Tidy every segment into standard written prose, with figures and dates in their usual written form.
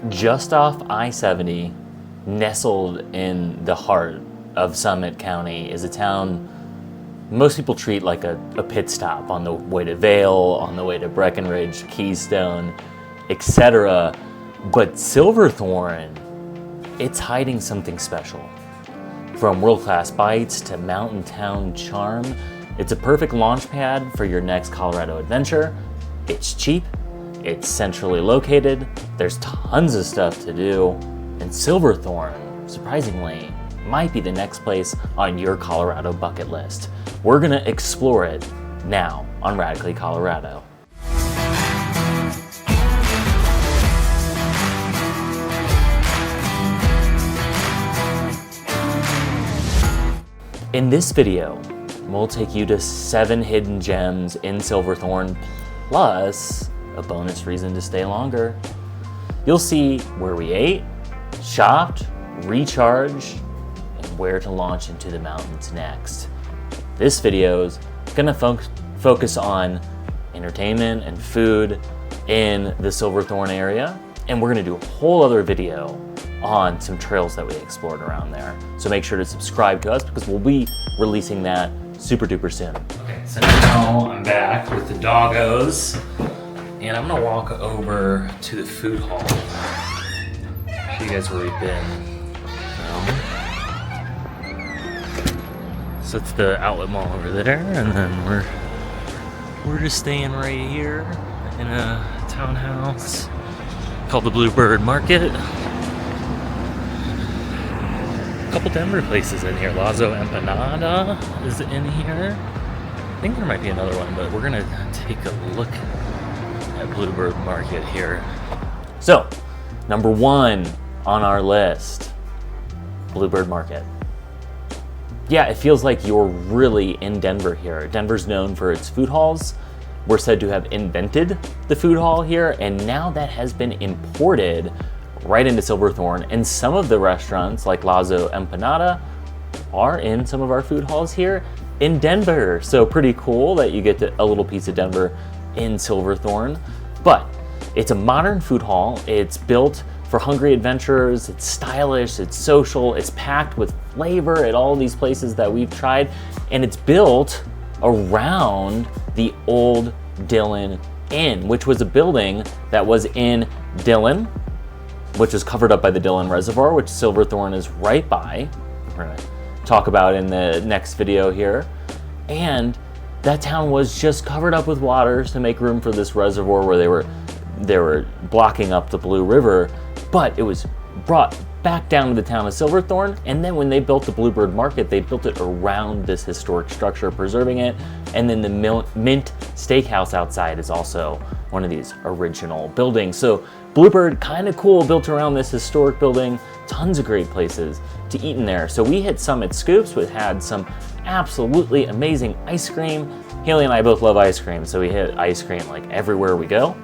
just off I-70, nestled in the heart of Summit County, is a town most people treat like a pit stop on the way to Vail, on the way to Breckenridge, Keystone, etc. But Silverthorne, it's hiding something special. From world-class bites to mountain town charm, it's a perfect launch pad for your next Colorado adventure. It's cheap, it's centrally located, there's tons of stuff to do, and Silverthorne, surprisingly, might be the next place on your Colorado bucket list. We're gonna explore it now on Radically Colorado. In this video, we'll take you to 7 hidden gems in Silverthorne, plus a bonus reason to stay longer. You'll see where we ate, shopped, recharged, and where to launch into the mountains next. This video is gonna focus on entertainment and food in the Silverthorne area, and we're gonna do a whole other video on some trails that we explored around there. So make sure to subscribe to us because we'll be releasing that super duper soon. Okay, so now I'm back with the doggos, and I'm gonna walk over to the food hall. Show you guys where we've been. So it's the outlet mall over there, and then we're just staying right here in a townhouse called the Bluebird Market. A couple Denver places in here. Lazo Empanada is in here. I think there might be another one, but we're gonna take a look at Bluebird Market here. So, number 1 on our list, Bluebird Market. Yeah, it feels like you're really in Denver here. Denver's known for its food halls. We're said to have invented the food hall here, and now that has been imported right into Silverthorne. And some of the restaurants, like Lazo Empanada, are in some of our food halls here in Denver. So pretty cool that you get a little piece of Denver in Silverthorne. But it's a modern food hall. It's built for hungry adventurers. It's stylish, it's social, it's packed with flavor at all these places that we've tried, and it's built around the old Dillon Inn, which was a building that was in Dillon, which is covered up by the Dillon Reservoir, which Silverthorne is right by. We're gonna talk about in the next video here. And that town was just covered up with waters to make room for this reservoir where they were blocking up the Blue River, but it was brought back down to the town of Silverthorne, and then when they built the Bluebird Market, they built it around this historic structure, preserving it, and then the Mint Steakhouse outside is also one of these original buildings. So Bluebird, kind of cool, built around this historic building, tons of great places to eat in there. So we hit Summit Scoops, we had some absolutely amazing ice cream. Haley and I both love ice cream, so we hit ice cream like everywhere we go.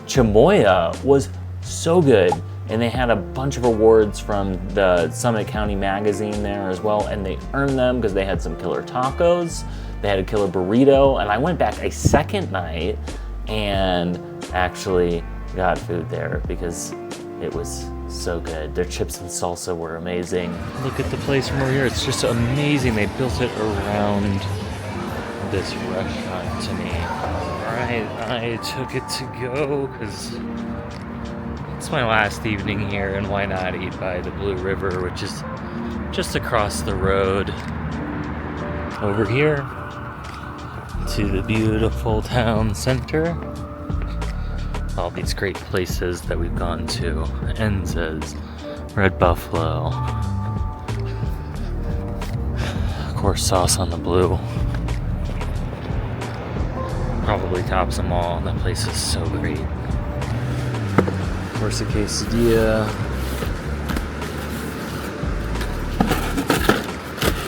Chamoya was so good, and they had a bunch of awards from the Summit County magazine there as well, and they earned them because they had some killer tacos, they had a killer burrito, and I went back a second night and actually got food there because it was so good. Their chips and salsa were amazing. Look at the place from over here, it's just amazing. They built it around this restaurant to me. Alright, I took it to go because it's my last evening here, and why not eat by the Blue River, which is just across the road over here to the beautiful town center. All these great places that we've gone to. Enza's, Red Buffalo. Of course, sauce on the blue. Probably tops them all. That place is so great. Of course, a quesadilla.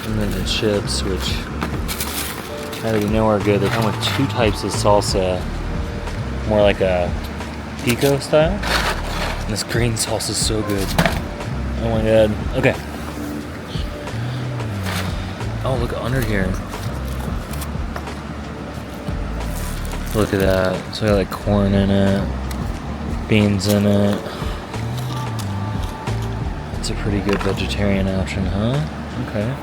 And then the chips, which I already know are good. They come with 2 types of salsa. More like a pico style. And this green salsa is so good. Oh my god. Okay. Oh, look under here. Look at that. So I got like corn in it, beans in it. It's a pretty good vegetarian option, huh? Okay.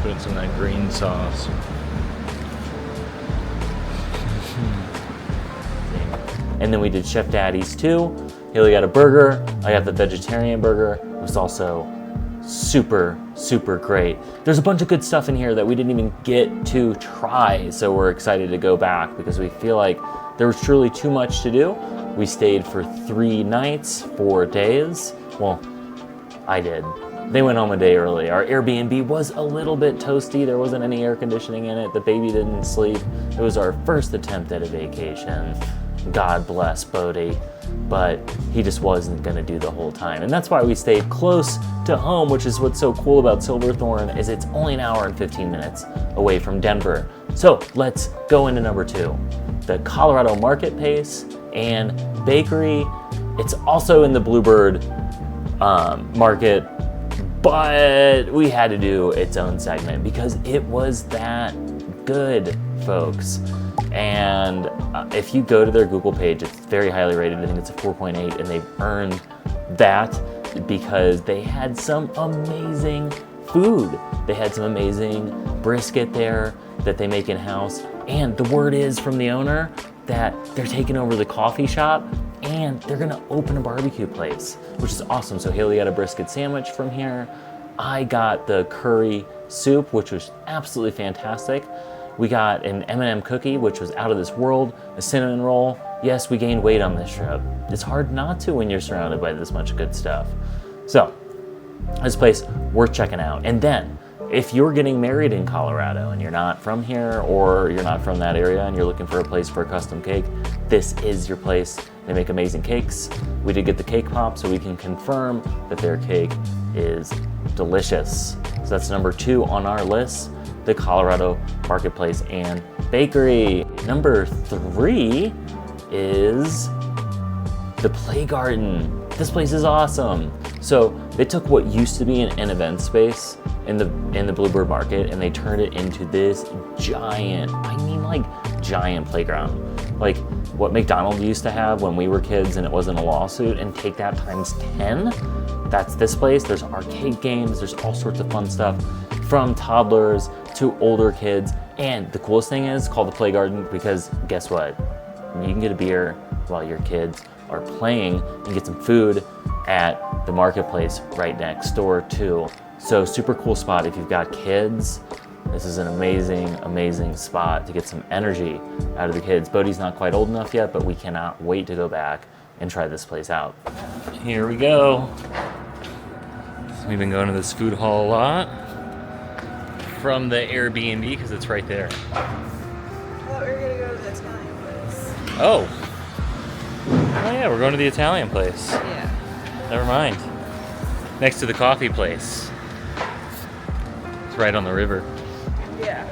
Putting some of that green sauce. And then we did Chef Daddy's too. Haley got a burger, I got the vegetarian burger. It was also super, super great. There's a bunch of good stuff in here that we didn't even get to try, so we're excited to go back because we feel like there was truly too much to do. We stayed for 3 nights, 4 days. Well, I did. They went home a day early. Our Airbnb was a little bit toasty. There wasn't any air conditioning in it. The baby didn't sleep. It was our first attempt at a vacation. God bless Bodie, but he just wasn't gonna do the whole time. And that's why we stayed close to home, which is what's so cool about Silverthorne, is it's only an hour and 15 minutes away from Denver. So let's go into number 2, the Colorado Market Place and Bakery. It's also in the Bluebird Market, but we had to do its own segment because it was that good, folks. And if you go to their Google page, it's very highly rated. I think it's a 4.8, and they've earned that because they had some amazing food. They had some amazing brisket there that they make in-house. And the word is from the owner that they're taking over the coffee shop and they're gonna open a barbecue place, which is awesome. So Haley got a brisket sandwich from here. I got the curry soup, which was absolutely fantastic. We got an M&M cookie, which was out of this world, a cinnamon roll. Yes, we gained weight on this trip. It's hard not to when you're surrounded by this much good stuff. So, this place worth checking out. And then, if you're getting married in Colorado and you're not from here or you're not from that area and you're looking for a place for a custom cake, this is your place. They make amazing cakes. We did get the cake pop so we can confirm that their cake is delicious. So that's number 2 on our list, the Colorado Marketplace and Bakery. Number 3 is the Playgarten. This place is awesome. So they took what used to be an event space in the Bluebird Market and they turned it into this giant, I mean like giant playground. Like what McDonald's used to have when we were kids and it wasn't a lawsuit, and take that times 10. That's this place. There's arcade games, there's all sorts of fun stuff from toddlers to older kids. And the coolest thing is called the Playgarten because guess what? You can get a beer while your kids are playing and get some food at the marketplace right next door too. So super cool spot if you've got kids. This is an amazing, amazing spot to get some energy out of the kids. Bodie's not quite old enough yet, but we cannot wait to go back and try this place out. Here we go. We've been going to this food hall a lot from the Airbnb because it's right there. I thought we were gonna go to the Italian place. Oh yeah, we're going to the Italian place. Yeah. Never mind. Next to the coffee place. It's right on the river. Yeah.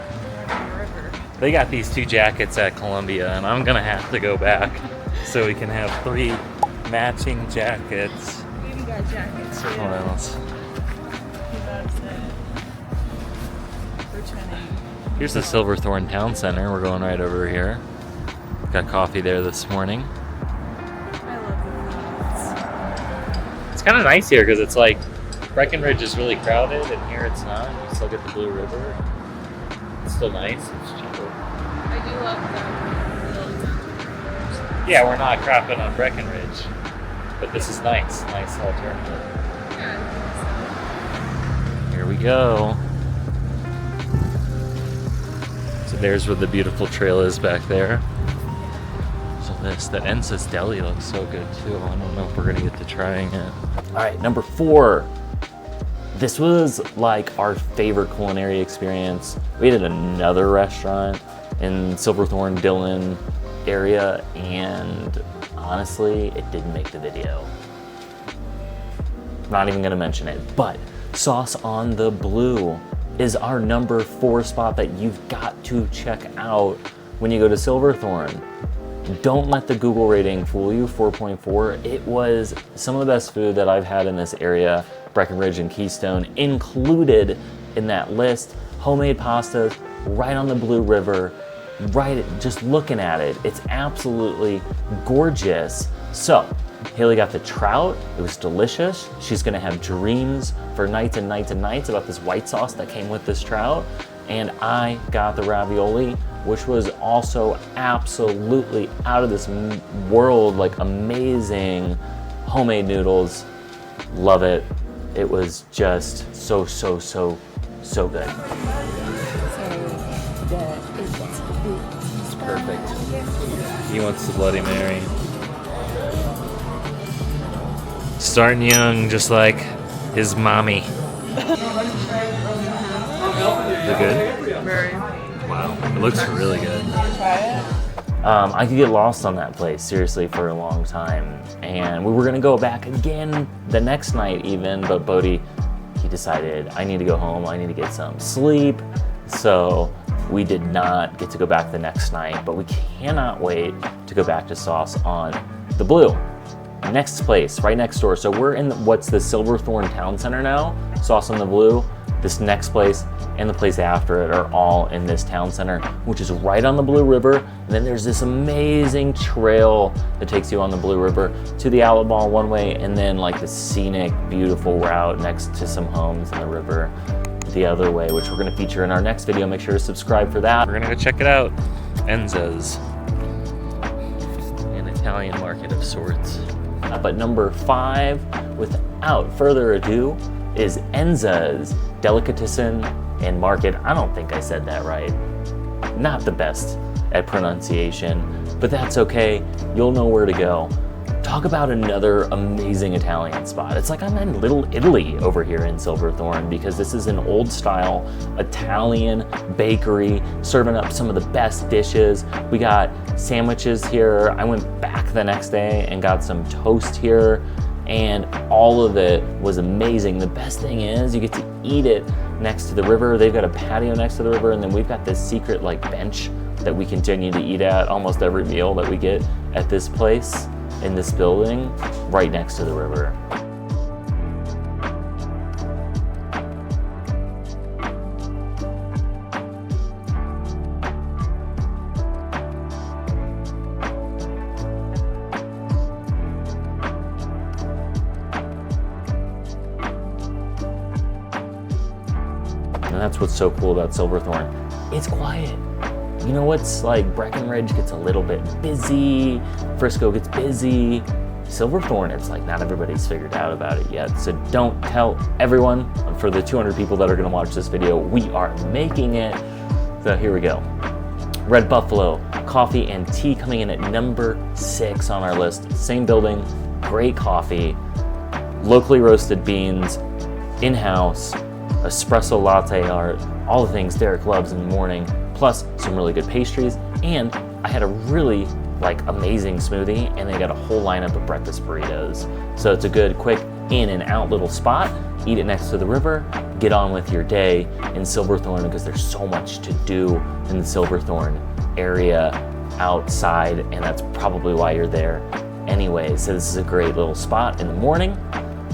On the river. They got these 2 jackets at Columbia, and I'm gonna have to go back so we can have 3 matching jackets. We even got jackets too. What else? Here's the Silverthorne Town Center. We're going right over here. Got coffee there this morning. I love the It's kind of nice here because it's like Breckenridge is really crowded and here it's not. You still get the Blue River. It's still nice. It's cheaper. I do love the little. Yeah, we're not crapping on Breckenridge, but this is nice. Nice alternative. Yeah. Here we go. So there's where the beautiful trail is back there. So that Enza's deli looks so good too. I don't know if we're gonna get to trying it. All right, number 4. This was like our favorite culinary experience. We ate at another restaurant in Silverthorne, Dillon area, and honestly, it didn't make the video. Not even gonna mention it, but Sauce on the Blue is our number 4 spot that you've got to check out when you go to Silverthorne. Don't let the Google rating fool you, 4.4. It was some of the best food that I've had in this area. Breckenridge and Keystone included in that list. Homemade pastas right on the Blue River, right, just looking at it, it's absolutely gorgeous. So, Haley got the trout, it was delicious. She's gonna have dreams for nights and nights and nights about this white sauce that came with this trout. And I got the ravioli, which was also absolutely out of this world, like amazing homemade noodles. Love it. It was just so good. Perfect. He wants the Bloody Mary. Starting young, just like his mommy. Is it good? Very. Wow, it looks really good. Try it. I could get lost on that place, seriously, for a long time. And we were gonna go back again the next night even, but Bodhi, he decided, I need to go home, I need to get some sleep. So we did not get to go back the next night, but we cannot wait to go back to Sauce on the Blue. Next place, right next door. So we're in what's the Silverthorne Town Center now, Sauce on the Blue. This next place and the place after it are all in this town center, which is right on the Blue River. And then there's this amazing trail that takes you on the Blue River to the outlet mall one way, and then like the scenic, beautiful route next to some homes in the river the other way, which we're gonna feature in our next video. Make sure to subscribe for that. We're gonna go check it out. Enza's, an Italian market of sorts. But number 5, without further ado, is Enza's Delicatessen and Market. I don't think I said that right. Not the best at pronunciation, but that's okay. You'll know where to go. Talk about another amazing Italian spot. It's like I'm in Little Italy over here in Silverthorne, because this is an old style Italian bakery serving up some of the best dishes. We got sandwiches here. I went back the next day and got some toast here, and all of it was amazing. The best thing is you get to eat it next to the river. They've got a patio next to the river, and then we've got this secret like bench that we continue to eat at almost every meal that we get at this place in this building right next to the river. And that's what's so cool about Silverthorne. It's quiet. You know what's like, Breckenridge gets a little bit busy, Frisco gets busy. Silverthorne, it's like not everybody's figured out about it yet. So don't tell everyone. For the 200 people that are gonna watch this video, we are making it. So here we go. Red Buffalo, coffee and tea coming in at number 6 on our list. Same building, great coffee, locally roasted beans, in-house, espresso latte art, all the things Derek loves in the morning, plus some really good pastries. And I had a really amazing smoothie, and they got a whole lineup of breakfast burritos. So it's a good quick in and out little spot. Eat it next to the river, get on with your day in Silverthorne, because there's so much to do in the Silverthorne area outside, and that's probably why you're there anyway. So this is a great little spot in the morning,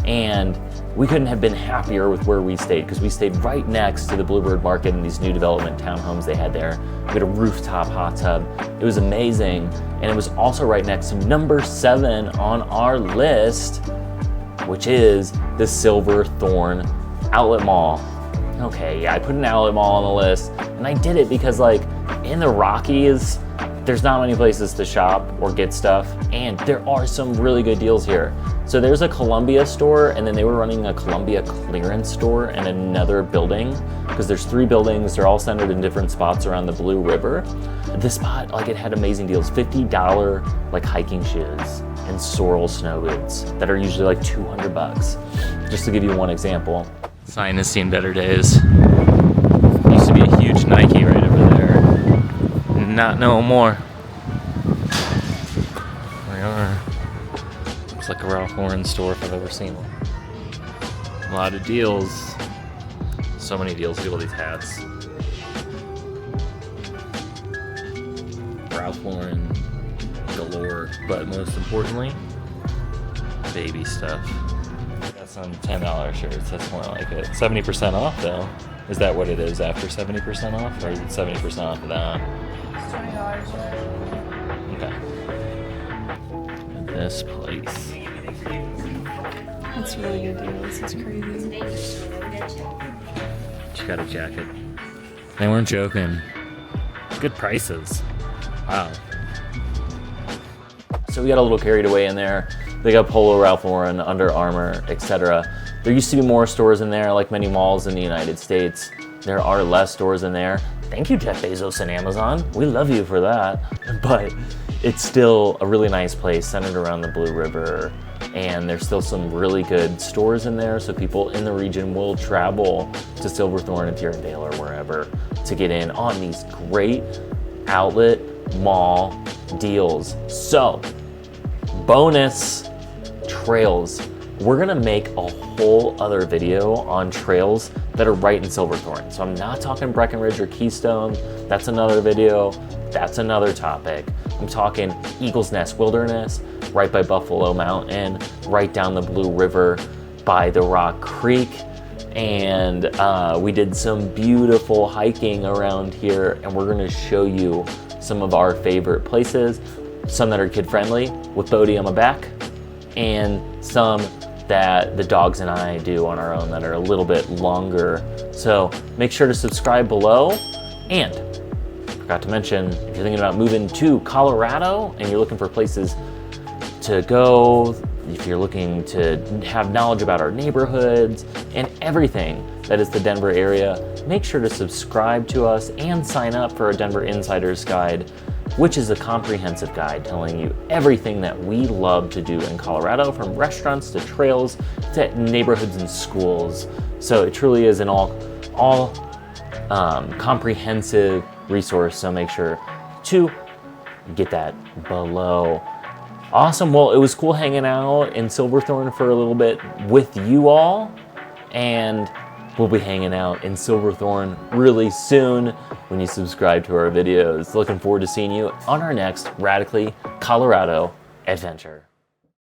and we couldn't have been happier with where we stayed, because we stayed right next to the Bluebird Market and these new development townhomes they had there. We had a rooftop hot tub. It was amazing, and it was also right next to number 7 on our list, which is the Silverthorne Outlet Mall. Okay, yeah, I put an outlet mall on the list, and I did it because in the Rockies, there's not many places to shop or get stuff, and there are some really good deals here. So there's a Columbia store, and then they were running a Columbia clearance store in another building, because there's 3 buildings, they're all centered in different spots around the Blue River. This spot, it had amazing deals, $50 hiking shoes and sorrel snow boots that are usually $200. Just to give you one example. Sign has seen better days. Used to be a huge Nike right over there. Not no more. We are. It's like a Ralph Lauren store if I've ever seen one. A lot of deals. So many deals. Look at all these hats. Ralph Lauren galore, but most importantly, baby stuff. Got some $10 shirts, that's more like it. 70% off though. Is that what it is after 70% off, or is it 70% off of that? It's $20. Okay. And this place. That's a really good deal. This is crazy. She got a jacket. They weren't joking. Good prices. Wow. So we got a little carried away in there. They got Polo, Ralph Lauren, Under Armour, etc. There used to be more stores in there, like many malls in the United States. There are less stores in there. Thank you, Jeff Bezos and Amazon. We love you for that. But it's still a really nice place centered around the Blue River. And there's still some really good stores in there, so people in the region will travel to Silverthorne if you're in Vail or wherever to get in on these great outlet mall deals. So, bonus trails. We're gonna make a whole other video on trails that are right in Silverthorne. So I'm not talking Breckenridge or Keystone. That's another video. That's another topic. I'm talking Eagle's Nest Wilderness, right by Buffalo Mountain, right down the Blue River by the Rock Creek. And we did some beautiful hiking around here, and we're gonna show you some of our favorite places, some that are kid-friendly with Bodie on my back, and some that the dogs and I do on our own that are a little bit longer. So make sure to subscribe below. And forgot to mention, if you're thinking about moving to Colorado and you're looking for places to go, if you're looking to have knowledge about our neighborhoods and everything that is the Denver area, make sure to subscribe to us and sign up for our Denver Insider's Guide, which is a comprehensive guide telling you everything that we love to do in Colorado, from restaurants to trails to neighborhoods and schools. So it truly is an all comprehensive resource, so make sure to get that below. Awesome. Well, it was cool hanging out in Silverthorne for a little bit with you all, and we'll be hanging out in Silverthorne really soon when you subscribe to our videos. Looking forward to seeing you on our next Radically Colorado adventure.